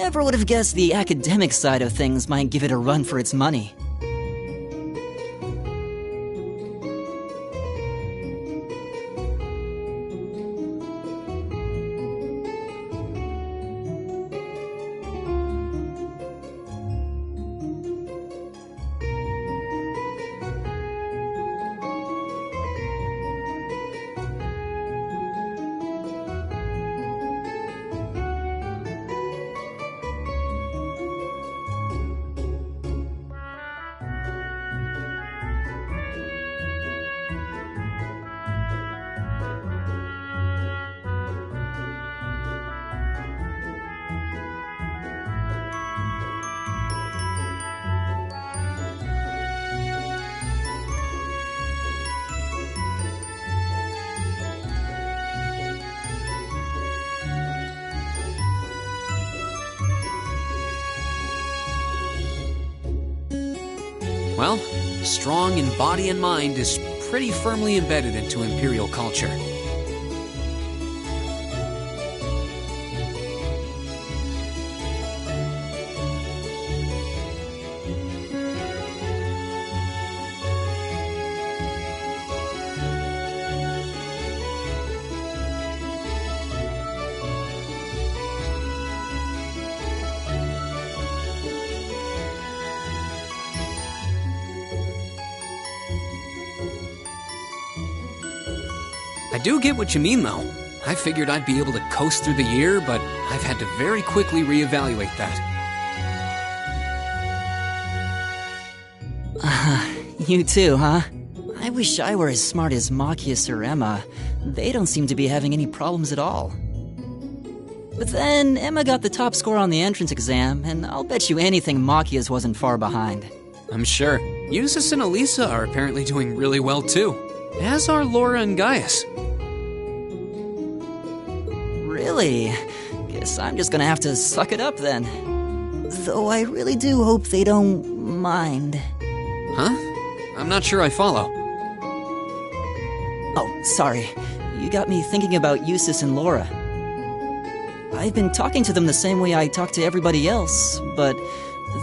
Never would have guessed the academic side of things might give it a run for its money. Well, strong in body and mind is pretty firmly embedded into Imperial culture. I do get what you mean, though. I figured I'd be able to coast through the year, but I've had to very quickly reevaluate that. You too, huh? I wish I were as smart as Machias or Emma. They don't seem to be having any problems at all. But then, Emma got the top score on the entrance exam, and I'll bet you anything Machias wasn't far behind. I'm sure. Eustace and Elisa are apparently doing really well, too. As are Laura and Gaius. Really? Guess I'm just gonna have to suck it up then. Though I really do hope they don't mind. Huh? I'm not sure I follow. Oh, sorry. You got me thinking about Eustace and Laura. I've been talking to them the same way I talk to everybody else, but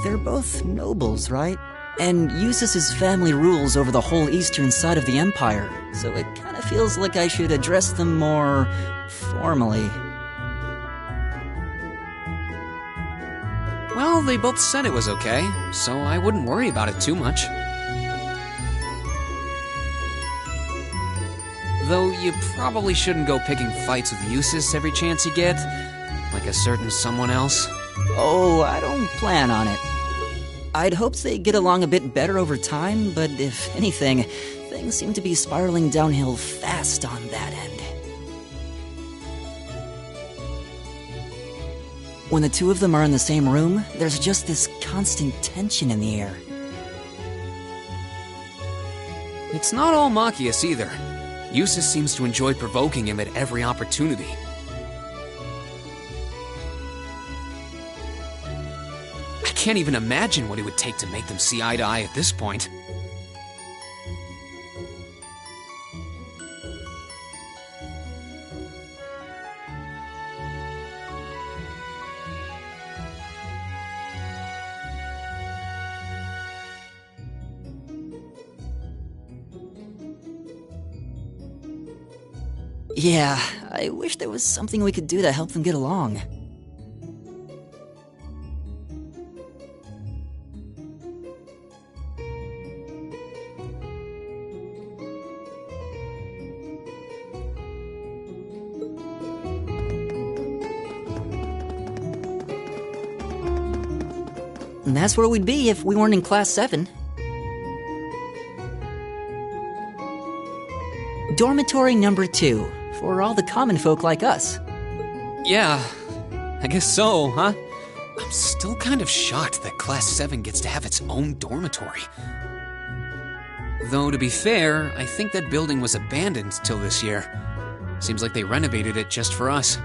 they're both nobles, right? And Eustace's family rules over the whole eastern side of the Empire, so it kind of feels like I should address them more formally. Well, they both said it was okay, so I wouldn't worry about it too much. Though you probably shouldn't go picking fights with Eustace every chance you get, like a certain someone else. Oh, I don't plan on it. I'd hoped they'd get along a bit better over time, but if anything, things seem to be spiraling downhill fast on that end. When the two of them are in the same room, there's just this constant tension in the air. It's not all Machias either. Eustace seems to enjoy provoking him at every opportunity. I can't even imagine what it would take to make them see eye to eye at this point. Yeah, I wish there was something we could do to help them get along. And that's where we'd be if we weren't in Class 7. Dormitory number 2, for all the common folk like us. Yeah, I guess so, huh? I'm still kind of shocked that Class 7 gets to have its own dormitory. Though, to be fair, I think that building was abandoned till this year. Seems like they renovated it just for us.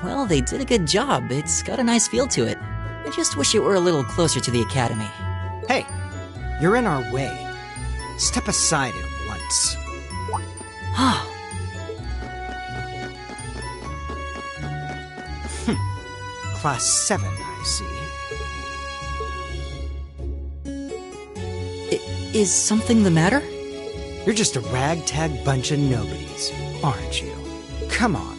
Well, they did a good job. It's got a nice feel to it. I just wish it were a little closer to the academy. Hey, you're in our way. Step aside at once. Class 7, I see. Is something the matter? You're just a ragtag bunch of nobodies, aren't you? Come on,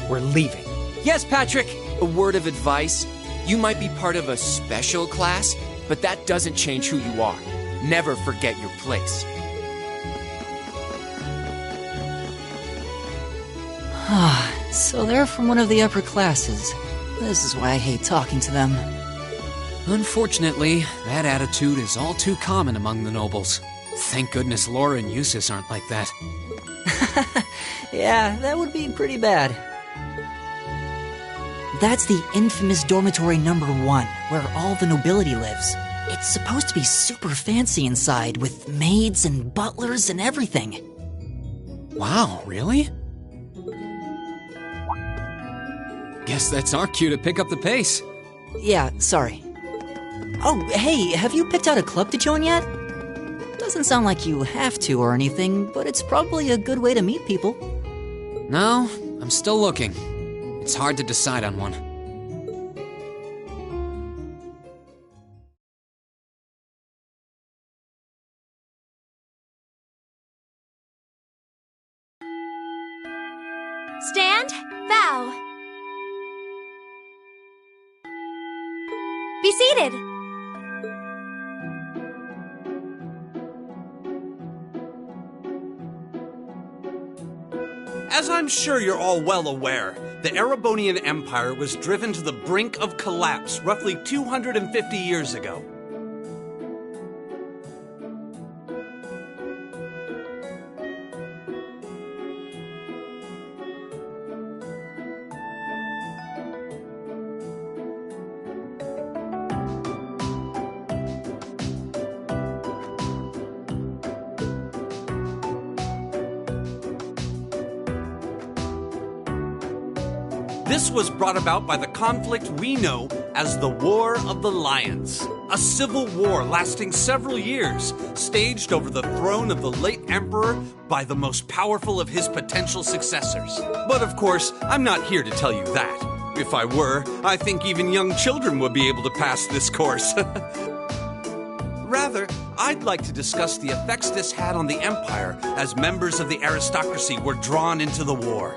we're leaving. Yes, Patrick! A word of advice. You might be part of a special class, but that doesn't change who you are. Never forget your place. So they're from one of the upper classes. This is why I hate talking to them. Unfortunately, that attitude is all too common among the nobles. Thank goodness Laura and Eustace aren't like that. Yeah, that would be pretty bad. That's the infamous dormitory number 1, where all the nobility lives. It's supposed to be super fancy inside, with maids and butlers and everything. Wow, really? Guess that's our cue to pick up the pace. Yeah, sorry. Oh, hey, have you picked out a club to join yet? Doesn't sound like you have to or anything, but it's probably a good way to meet people. No, I'm still looking. It's hard to decide on one. Stand, bow. Be seated. As I'm sure you're all well aware, the Erebonian Empire was driven to the brink of collapse roughly 250 years ago. This was brought about by the conflict we know as the War of the Lions, a civil war lasting several years, staged over the throne of the late emperor by the most powerful of his potential successors. But of course, I'm not here to tell you that. If I were, I think even young children would be able to pass this course. Rather, I'd like to discuss the effects this had on the empire as members of the aristocracy were drawn into the war.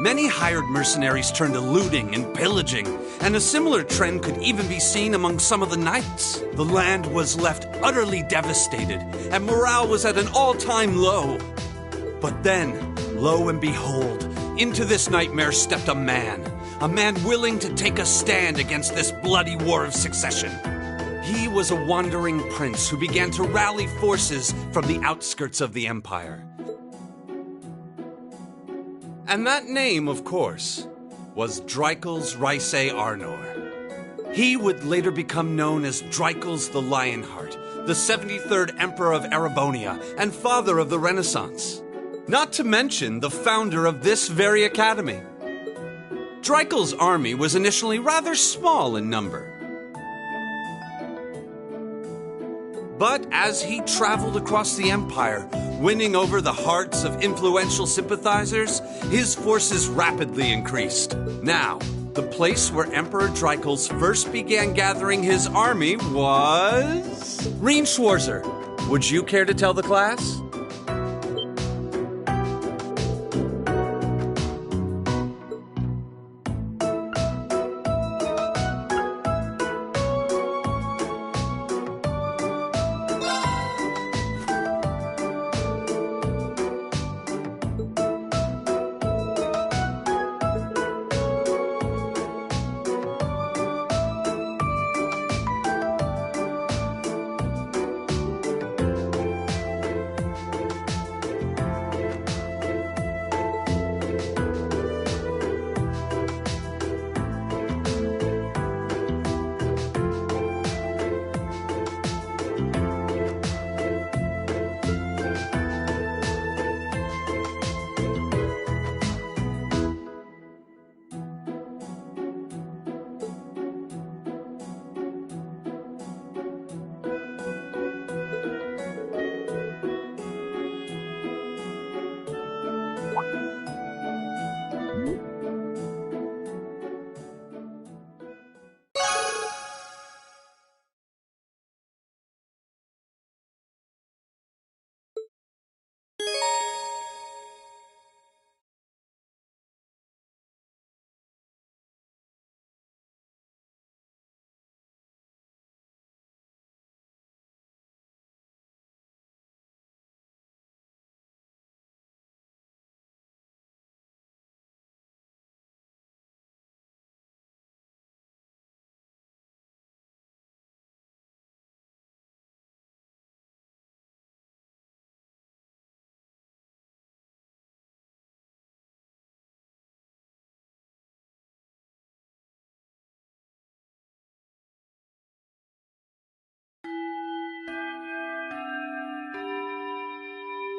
Many hired mercenaries turned to looting and pillaging, and a similar trend could even be seen among some of the knights. The land was left utterly devastated, and morale was at an all-time low. But then, lo and behold, into this nightmare stepped a man willing to take a stand against this bloody war of succession. He was a wandering prince who began to rally forces from the outskirts of the empire. And that name, of course, was Dreikels Rhysei Arnor. He would later become known as Dreikels the Lionheart, the 73rd Emperor of Erebonia and father of the Renaissance. Not to mention the founder of this very academy. Dreikels' army was initially rather small in number. But as he traveled across the empire, winning over the hearts of influential sympathizers, his forces rapidly increased. Now, the place where Emperor Dreikels first began gathering his army was Rheinschwarzer. Would you care to tell the class?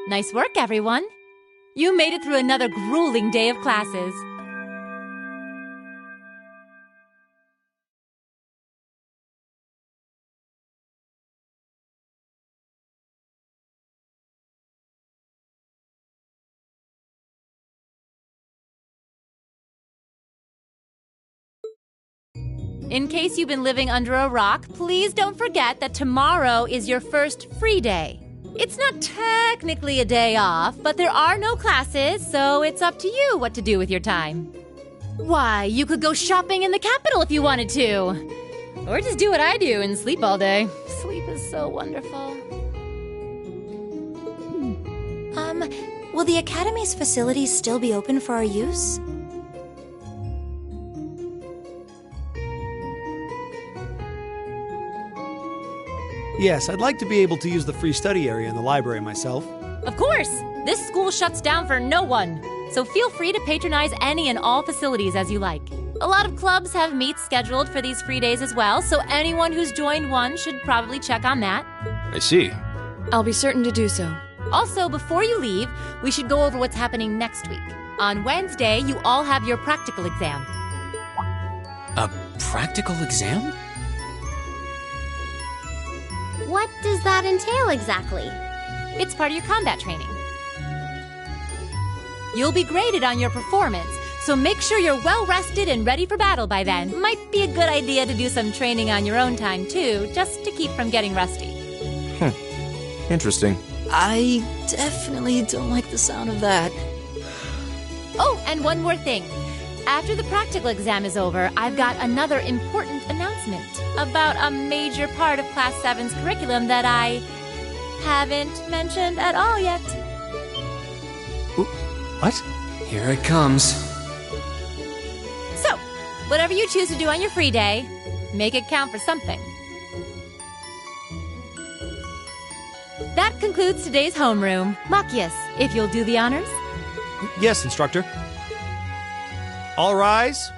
Nice work, everyone. You made it through another grueling day of classes. In case you've been living under a rock, please don't forget that tomorrow is your first free day. It's not technically a day off, but there are no classes, so it's up to you what to do with your time. Why, you could go shopping in the capital if you wanted to. Or just do what I do and sleep all day. Sleep is so wonderful. Will the Academy's facilities still be open for our use? Yes, I'd like to be able to use the free study area in the library myself. Of course! This school shuts down for no one, so feel free to patronize any and all facilities as you like. A lot of clubs have meets scheduled for these free days as well, so anyone who's joined one should probably check on that. I see. I'll be certain to do so. Also, before you leave, we should go over what's happening next week. On Wednesday, you all have your practical exam. A practical exam? What does that entail exactly? It's part of your combat training. You'll be graded on your performance, so make sure you're well rested and ready for battle by then. Might be a good idea to do some training on your own time, too, just to keep from getting rusty. Interesting. I definitely don't like the sound of that. Oh, and one more thing. After the practical exam is over, I've got another important announcement about a major part of Class 7's curriculum that I haven't mentioned at all yet. What? Here it comes. So, whatever you choose to do on your free day, make it count for something. That concludes today's homeroom. Machias, if you'll do the honors. Yes, instructor. All rise.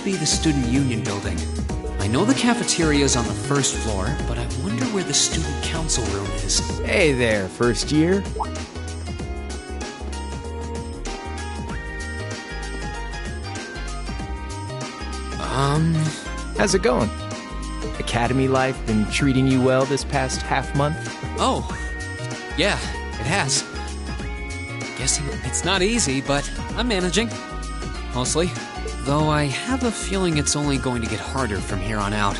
be the Student Union building. I know the cafeteria is on the first floor, but I wonder where the Student Council room is. Hey there, first year. How's it going? Academy life been treating you well this past half month? Oh, yeah, it has. Guessing it's not easy, but I'm managing. Mostly. Though I have a feeling it's only going to get harder from here on out.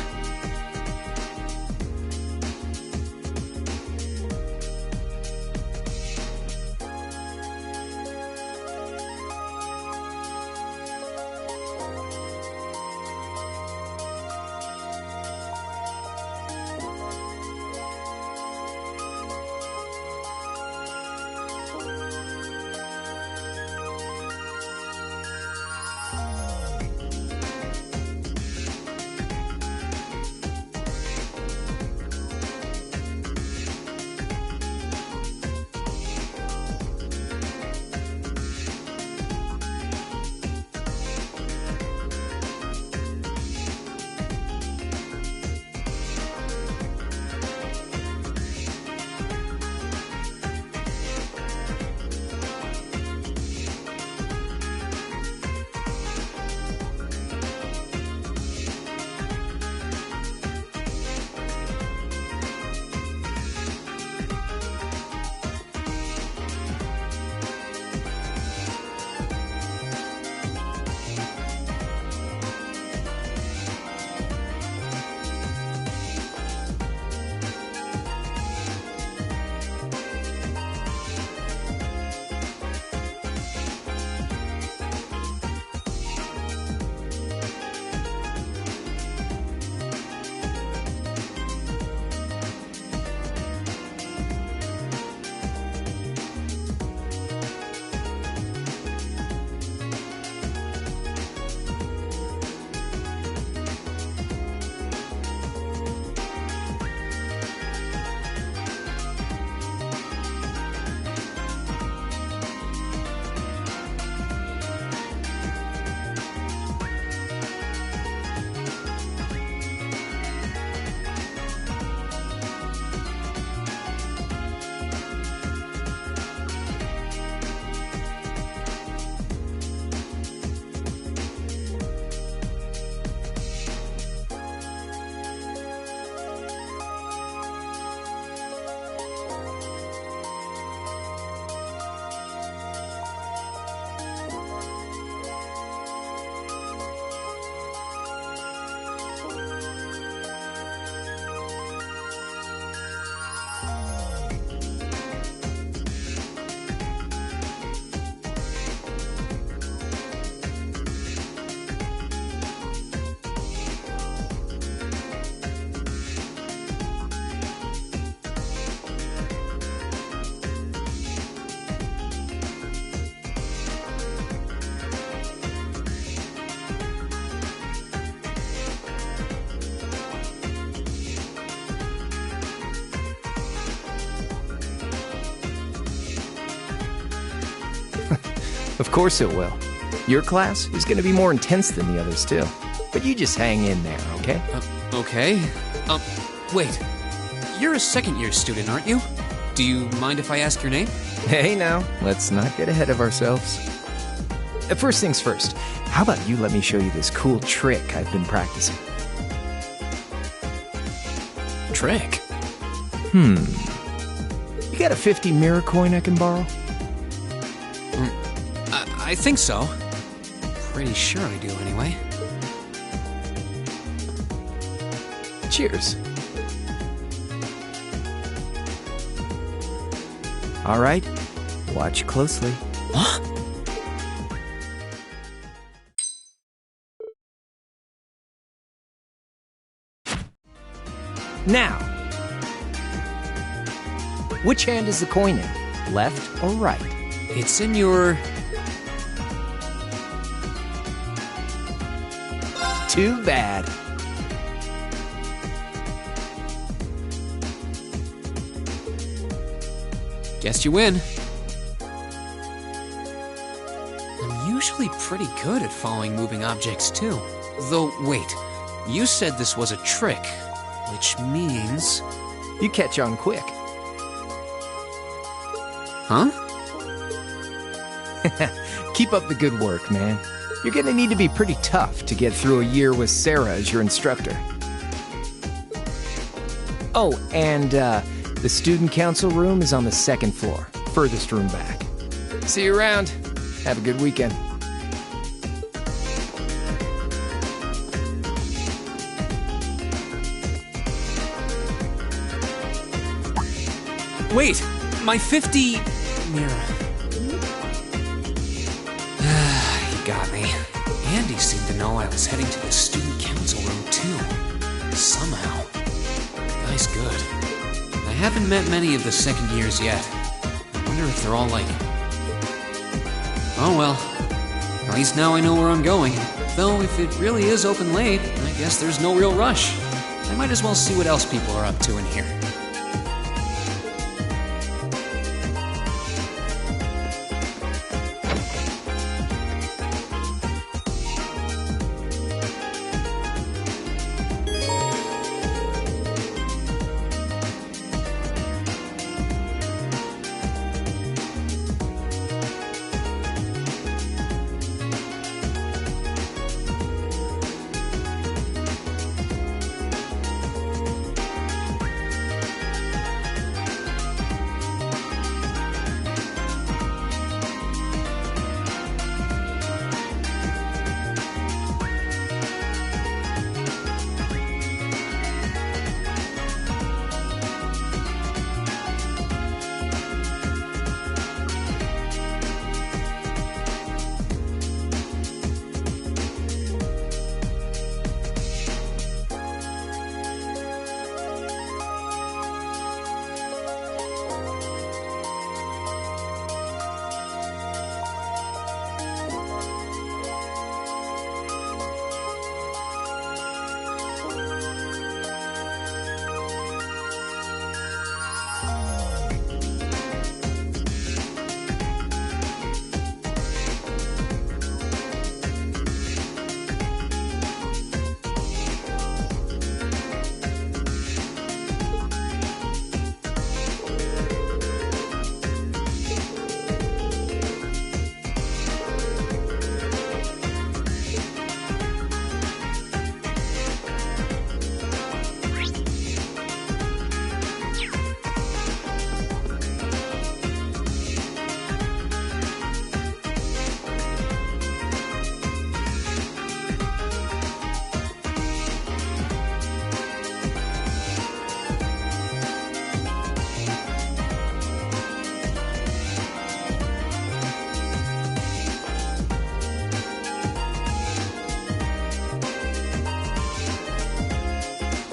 Of course it will. Your class is going to be more intense than the others, too. But you just hang in there, okay? Okay. Wait. You're a second-year student, aren't you? Do you mind if I ask your name? Hey, now, let's not get ahead of ourselves. First things first, how about you let me show you this cool trick I've been practicing? Trick? You got a 50 mirror coin I can borrow? I think so. Pretty sure I do, anyway. Cheers. All right, watch closely. What? Now, which hand is the coin in? Left or right? It's in your... Too bad. Guess you win. I'm usually pretty good at following moving objects, too. Though, wait. You said this was a trick, which means... You catch on quick. Huh? Keep up the good work, man. You're gonna need to be pretty tough to get through a year with Sarah as your instructor. Oh, and the student council room is on the second floor, furthest room back. See you around. Have a good weekend. Wait! My 50... mirror. You got me. Andy seemed to know I was heading to the student council room, too. Somehow. Guy's good. I haven't met many of the second years yet. I wonder if they're all like... Oh well. At least now I know where I'm going. Though if it really is open late, I guess there's no real rush. I might as well see what else people are up to in here.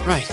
Right.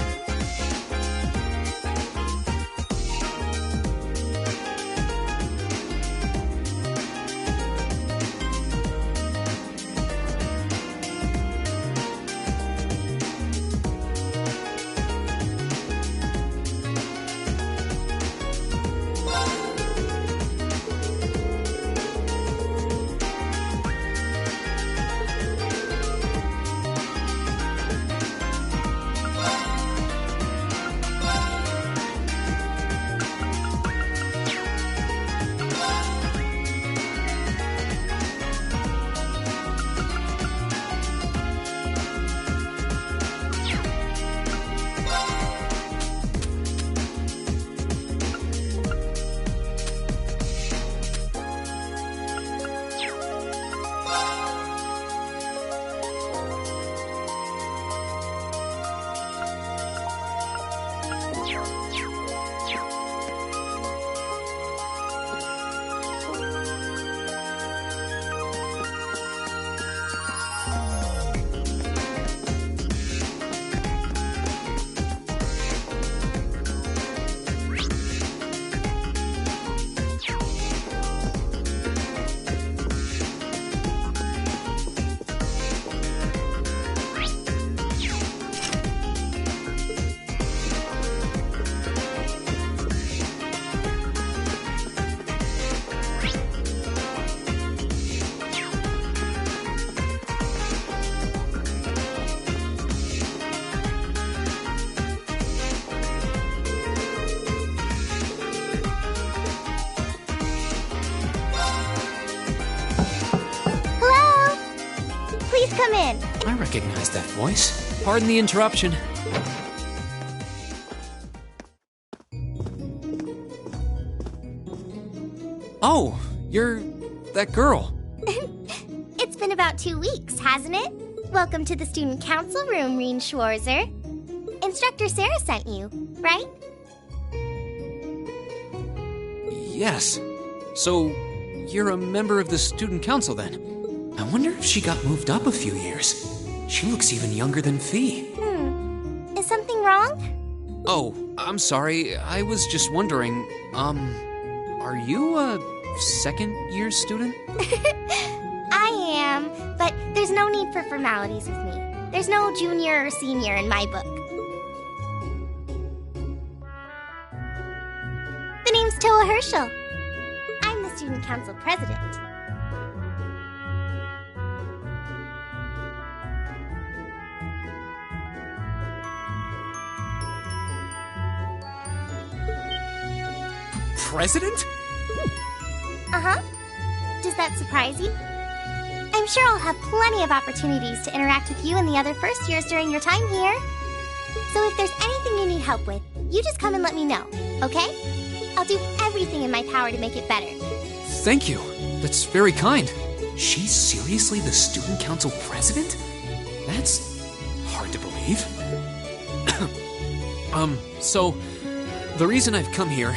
come in. I recognize that voice. Pardon the interruption. Oh, you're that girl. It's been about 2 weeks, hasn't it? Welcome to the student council room, Reen Schwarzer. Instructor Sarah sent you, right? Yes. So, you're a member of the student council then? I wonder if she got moved up a few years. She looks even younger than Fee. Is something wrong? Oh, I'm sorry. I was just wondering, are you a second-year student? I am, but there's no need for formalities with me. There's no junior or senior in my book. The name's Toa Herschel. I'm the student council president. President? Uh-huh. Does that surprise you? I'm sure I'll have plenty of opportunities to interact with you and the other first years during your time here. So if there's anything you need help with, you just come and let me know, okay? I'll do everything in my power to make it better. Thank you. That's very kind. She's seriously the student council president? That's hard to believe. So, the reason I've come here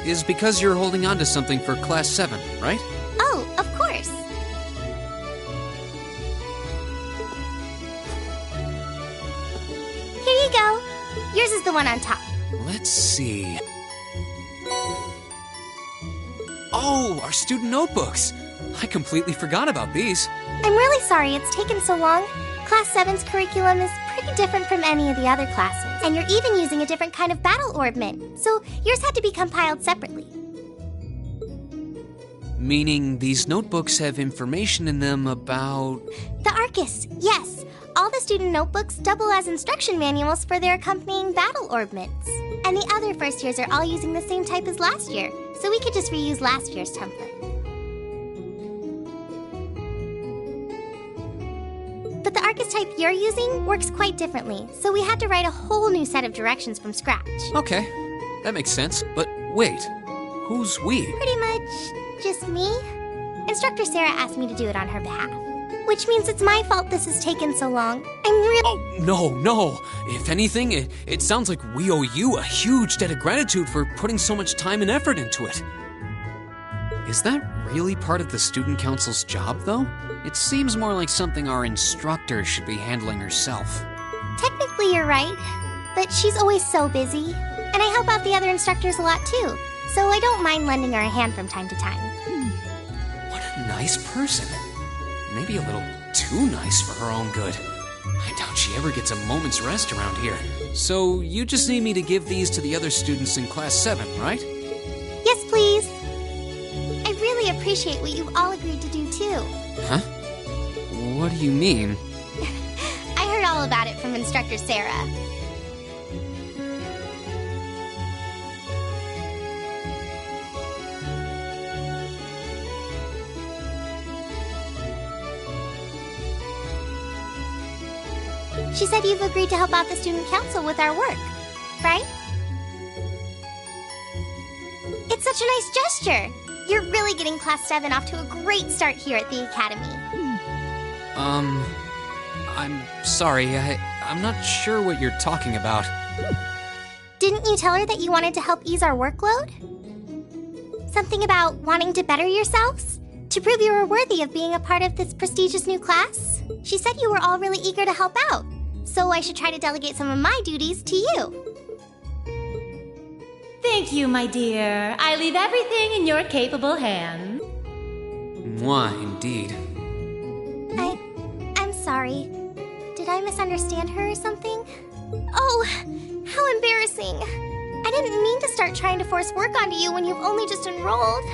is because you're holding on to something for Class 7, right? Oh, of course. Here you go. Yours is the one on top. Let's see. Oh, our student notebooks. I completely forgot about these. I'm really sorry it's taken so long. Class 7's curriculum is pretty different from any of the other classes. And you're even using a different kind of battle orbment, so yours had to be compiled separately. Meaning these notebooks have information in them about... The Arcus, yes. All the student notebooks double as instruction manuals for their accompanying battle orbments. And the other first years are all using the same type as last year, so we could just reuse last year's template. But the Arcus type you're using works quite differently, so we had to write a whole new set of directions from scratch. Okay, that makes sense. But wait, who's we? Pretty much just me. Instructor Sarah asked me to do it on her behalf. Which means it's my fault this has taken so long. I'm really... Oh, no. If anything, it sounds like we owe you a huge debt of gratitude for putting so much time and effort into it. Is that really part of the student council's job, though? It seems more like something our instructor should be handling herself. Technically, you're right. But she's always so busy. And I help out the other instructors a lot, too. So I don't mind lending her a hand from time to time. What a nice person. Maybe a little too nice for her own good. I doubt she ever gets a moment's rest around here. So you just need me to give these to the other students in Class 7, right? Yes, please. I really appreciate what you've all agreed to do, too. Huh? What do you mean? I heard all about it from Instructor Sarah. She said you've agreed to help out the student council with our work, right? It's such a nice gesture. You're really getting Class 7 off to a great start here at the Academy. I'm sorry, I'm not sure what you're talking about. Didn't you tell her that you wanted to help ease our workload? Something about wanting to better yourselves? To prove you were worthy of being a part of this prestigious new class? She said you were all really eager to help out, so I should try to delegate some of my duties to you. Thank you, my dear. I leave everything in your capable hands. Mwah, indeed. I'm sorry. Did I misunderstand her or something? Oh, how embarrassing. I didn't mean to start trying to force work onto you when you've only just enrolled.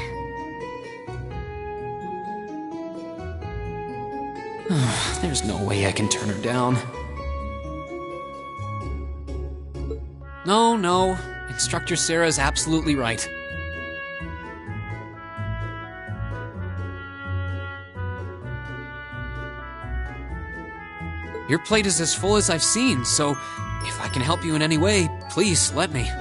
There's no way I can turn her down. No. Instructor Sarah's absolutely right. Your plate is as full as I've seen, so if I can help you in any way, please let me. Phew.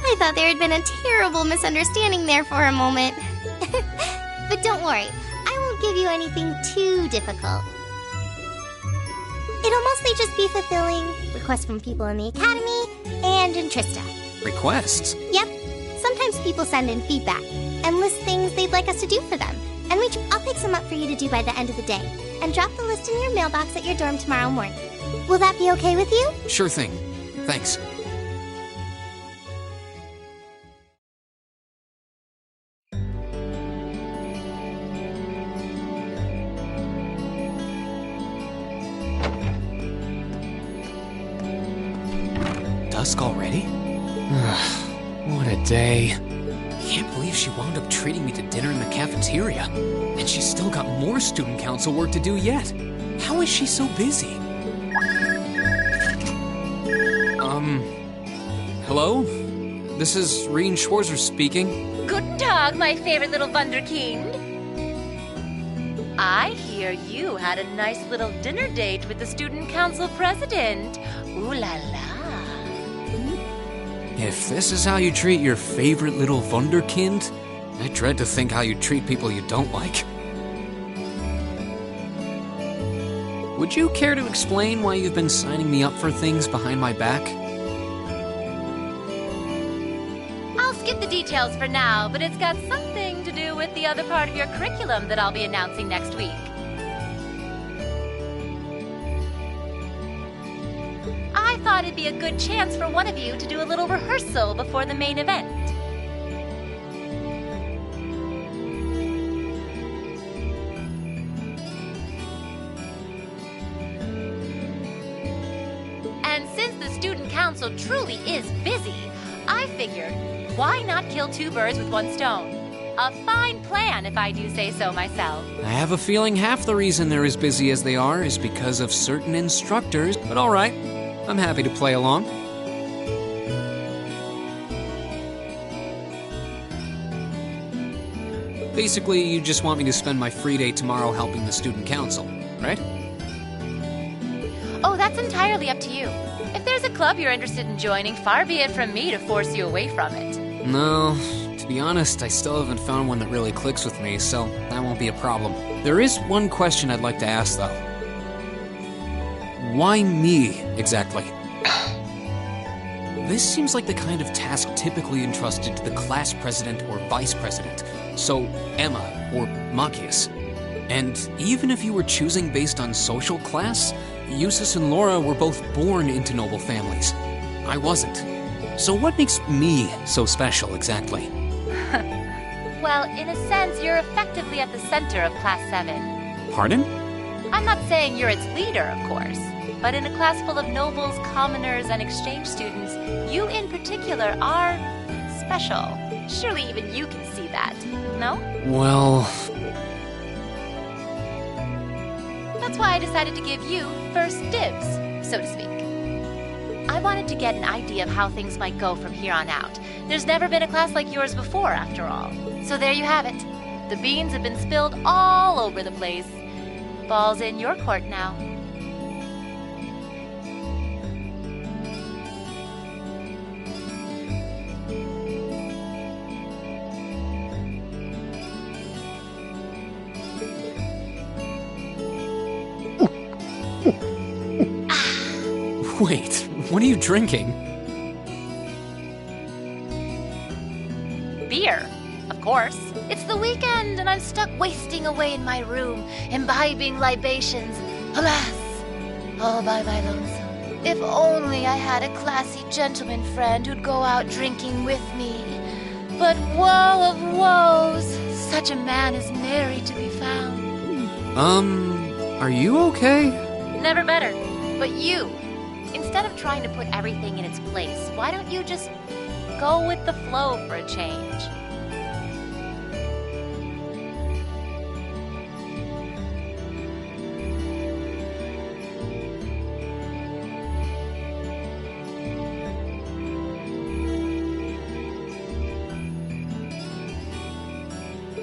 I thought there had been a terrible misunderstanding there for a moment. But don't worry, I won't give you anything too difficult. It'll mostly just be fulfilling requests from people in the Academy and in Trista. Requests? Yep. Sometimes people send in feedback and list things they'd like us to do for them. And I'll pick some up for you to do by the end of the day and drop the list in your mailbox at your dorm tomorrow morning. Will that be okay with you? Sure thing. Thanks. Dusk already? What a day. Can't believe she wound up treating me to dinner in the cafeteria. And she's still got more student council work to do yet. How is she so busy? Hello? This is Rien Schwarzer speaking. Guten Tag, my favorite little Wunderkind. I hear you had a nice little dinner date with the student council president. Ooh la la. If this is how you treat your favorite little Wunderkind, I dread to think how you treat people you don't like. Would you care to explain why you've been signing me up for things behind my back? I'll skip the details for now, but it's got something to do with the other part of your curriculum that I'll be announcing next week. I thought it'd be a good chance for one of you to do a little rehearsal before the main event. And since the student council truly is busy, I figured, why not kill two birds with one stone? A fine plan, if I do say so myself. I have a feeling half the reason they're as busy as they are is because of certain instructors, but all right. I'm happy to play along. Basically, you just want me to spend my free day tomorrow helping the student council, right? Oh, that's entirely up to you. If there's a club you're interested in joining, far be it from me to force you away from it. No, to be honest, I still haven't found one that really clicks with me, so that won't be a problem. There is one question I'd like to ask, though. Why me, exactly? This seems like the kind of task typically entrusted to the class president or vice president, so Emma or Machias. And even if you were choosing based on social class, Eustace and Laura were both born into noble families. I wasn't. So what makes me so special, exactly? Well, in a sense, you're effectively at the center of Class 7. Pardon? I'm not saying you're its leader, of course. But in a class full of nobles, commoners, and exchange students, you in particular are special. Surely even you can see that, no? Well... That's why I decided to give you first dibs, so to speak. I wanted to get an idea of how things might go from here on out. There's never been a class like yours before, after all. So there you have it. The beans have been spilled all over the place. Ball's in your court now. Wait, what are you drinking? Beer, of course. It's the weekend and I'm stuck wasting away in my room, imbibing libations. Alas, all by my lonesome. If only I had a classy gentleman friend who'd go out drinking with me. But woe of woes, such a man is nary to be found. Are you okay? Never better. But you, instead of trying to put everything in its place, why don't you just go with the flow for a change?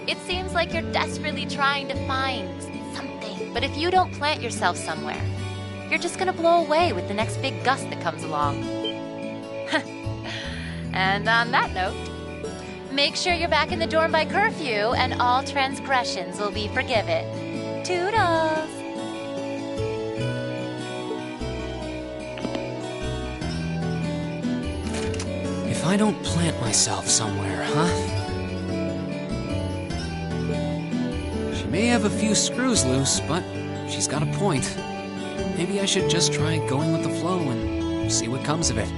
It seems like you're desperately trying to find something. But if you don't plant yourself somewhere, you're just gonna blow away with the next big gust that comes along. And on that note, make sure you're back in the dorm by curfew and all transgressions will be forgiven. Toodles! If I don't plant myself somewhere, huh? She may have a few screws loose, but she's got a point. Maybe I should just try going with the flow and see what comes of it.